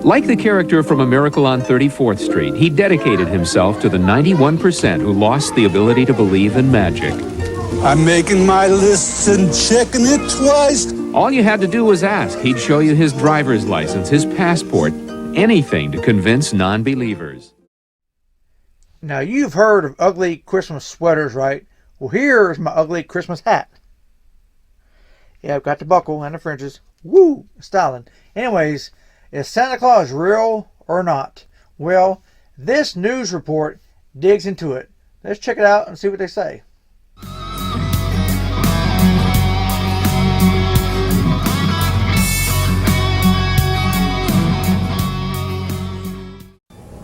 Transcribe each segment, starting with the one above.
Like the character from A Miracle on 34th Street, he dedicated himself to the 91% who lost the ability to believe in magic. I'm making my lists and checking it twice. All you had to do was ask. He'd show you his driver's license, his passport, anything to convince non-believers. Now, you've heard of ugly Christmas sweaters, right? Well, here's my ugly Christmas hat. Yeah, I've got the buckle and the fringes. Woo! Styling. Anyways, is Santa Claus real or not? Well, this news report digs into it. Let's check it out and see what they say.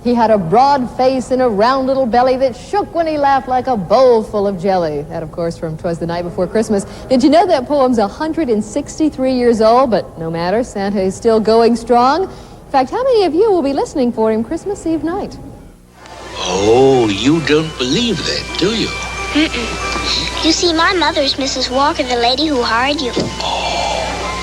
He had a broad face and a round little belly that shook when he laughed like a bowl full of jelly. That, of course, from 'Twas the Night Before Christmas. Did you know that poem's 163 years old? But no matter, Santa is still going strong. In fact, how many of you will be listening for him Christmas Eve night? Oh, you don't believe that, do you? Mm-mm. You see, my mother's Mrs. Walker, the lady who hired you.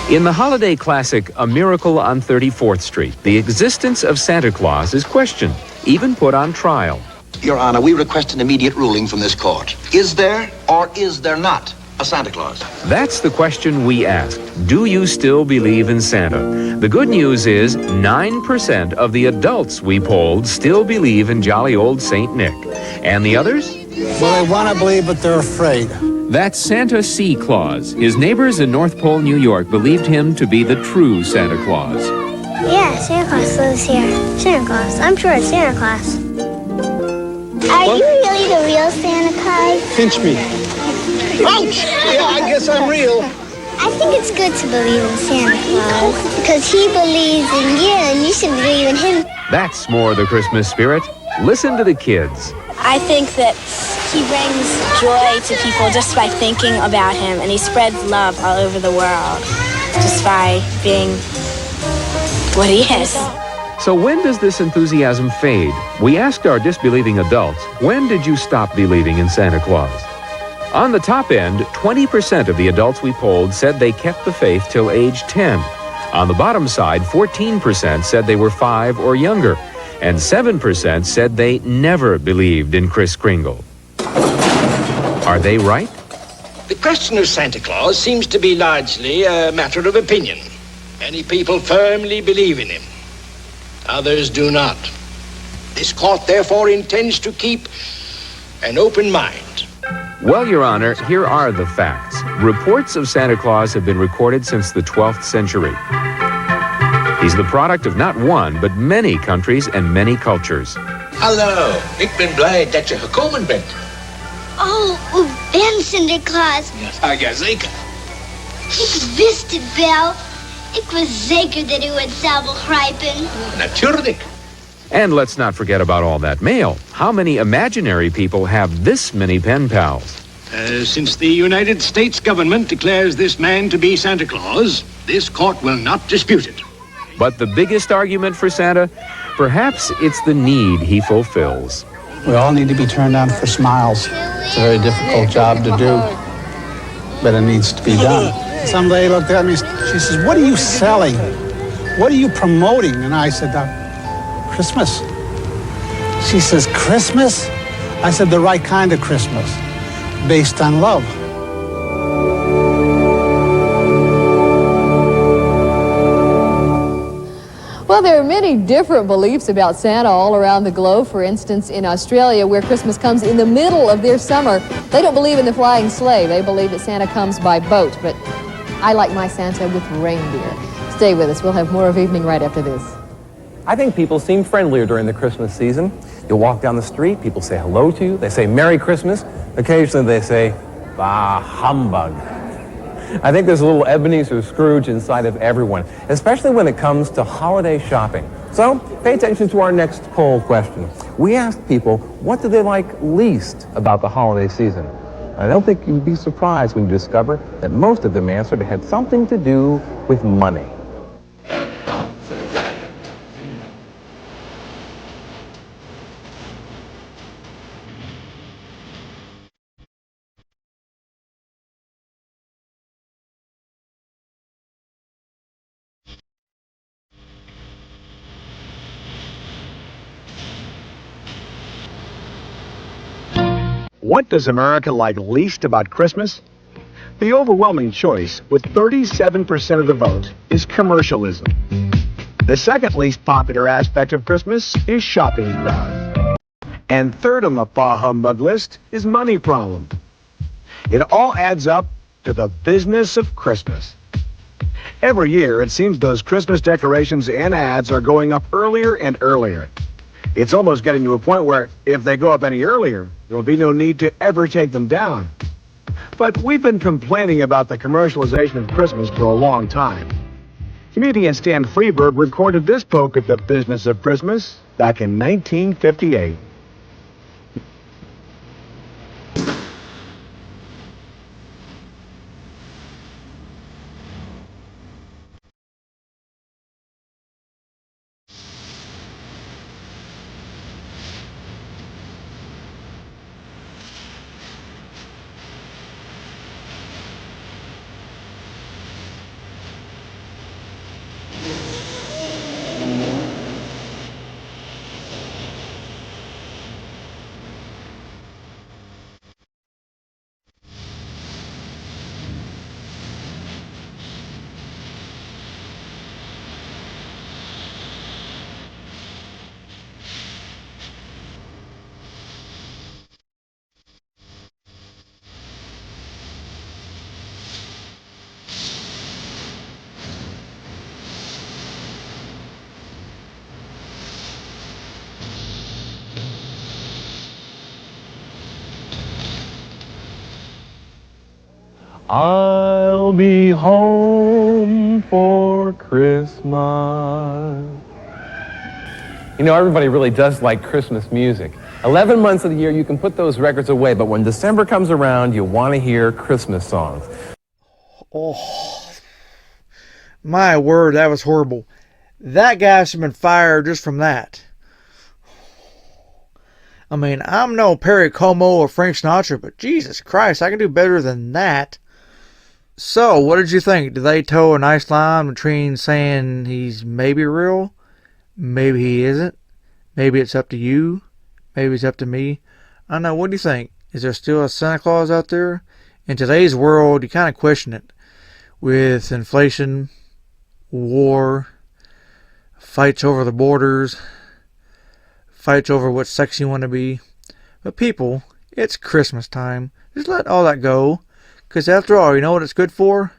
In the holiday classic, A Miracle on 34th Street, the existence of Santa Claus is questioned, even put on trial. Your Honor, we request an immediate ruling from this court. Is there or is there not a Santa Claus? That's the question we asked. Do you still believe in Santa? The good news is 9% of the adults we polled still believe in jolly old Saint Nick. And the others? Well, they want to believe, but they're afraid. That's Santa C. Claus. His neighbors in North Pole, New York, believed him to be the true Santa Claus. Yeah, Santa Claus lives here. Santa Claus. I'm sure it's Santa Claus. Are you really the real Santa Claus? Pinch me. Ouch! Yeah, I guess I'm real. I think it's good to believe in Santa Claus because he believes in you and you should believe in him. That's more the Christmas spirit. Listen to the kids. I think that he brings joy to people just by thinking about him, and he spreads love all over the world just by being what he is. So when does this enthusiasm fade? We asked our disbelieving adults, when did you stop believing in Santa Claus? On the top end, 20% of the adults we polled said they kept the faith till age 10. On the bottom side, 14% said they were 5 or younger, and 7% said they never believed in Kris Kringle. Are they right? The question of Santa Claus seems to be largely a matter of opinion. Many people firmly believe in him. Others do not. This court therefore intends to keep an open mind. Well, Your Honor, here are the facts. Reports of Santa Claus have been recorded since the 12th century. He's the product of not one, but many countries and many cultures. Hallo, ik ben blij dat je gekomen bent. Oh, u bent Sinterklaas. Ja, zeker. Ik wist het wel. Ik was zeker dat u het zou begrijpen. Natuurlijk. And let's not forget about all that mail. How many imaginary people have this many pen pals? Since the United States government declares this man to be Santa Claus, this court will not dispute it. But the biggest argument for Santa? Perhaps it's the need he fulfills. We all need to be turned on for smiles. It's a very difficult job to do, but it needs to be done. Some lady looked at me, she says, "What are you selling? What are you promoting?" And I said, "Christmas." She says, "Christmas?" I said, "The right kind of Christmas, based on love." Well, there are many different beliefs about Santa all around the globe. For instance, in Australia, where Christmas comes in the middle of their summer, they don't believe in the flying sleigh. They believe that Santa comes by boat. But I like my Santa with reindeer. Stay with us. We'll have more of Evening right after this. I think people seem friendlier during the Christmas season. You'll walk down the street, people say hello to you, they say Merry Christmas. Occasionally they say, bah, humbug. I think there's a little Ebenezer Scrooge inside of everyone, especially when it comes to holiday shopping. So pay attention to our next poll question. We asked people, what do they like least about the holiday season? I don't think you'd be surprised when you discover that most of them answered it had something to do with money. What does America like least about Christmas? The overwhelming choice, with 37% of the vote, is commercialism. The second least popular aspect of Christmas is shopping crowds. And third on the bah humbug list is money problem. It all adds up to the business of Christmas. Every year, it seems those Christmas decorations and ads are going up earlier and earlier. It's almost getting to a point where if they go up any earlier, there will be no need to ever take them down. But we've been complaining about the commercialization of Christmas for a long time. Comedian Stan Freberg recorded this poke at the business of Christmas back in 1958. I'll be home for Christmas. You know, everybody really does like Christmas music. 11 months of the year, you can put those records away, but when December comes around, you want to hear Christmas songs. Oh, my word, that was horrible. That guy should have been fired just from that. I mean, I'm no Perry Como or Frank Sinatra, but Jesus Christ, I can do better than that. So, what did you think? Did they toe a nice line between saying he's maybe real, maybe he isn't, maybe it's up to you, maybe it's up to me? I don't know, what do you think? Is there still a Santa Claus out there? In today's world, you kind of question it. With inflation, war, fights over the borders, fights over what sex you want to be. But people, it's Christmas time. Just let all that go. Because after all, you know what it's good for?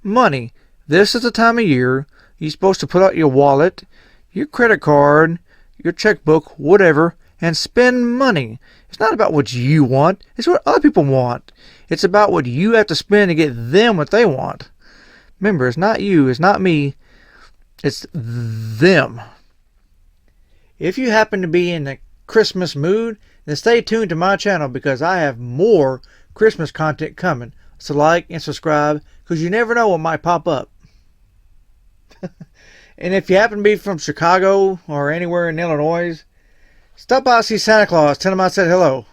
Money. This is the time of year you're supposed to put out your wallet, your credit card, your checkbook, whatever, and spend money. It's not about what you want. It's what other people want. It's about what you have to spend to get them what they want. Remember, it's not you, it's not me, it's them. If you happen to be in the Christmas mood, then stay tuned to my channel because I have more Christmas content coming. So like and subscribe because you never know what might pop up. And if you happen to be from Chicago or anywhere in Illinois, stop by and see Santa Claus. Tell him I said hello.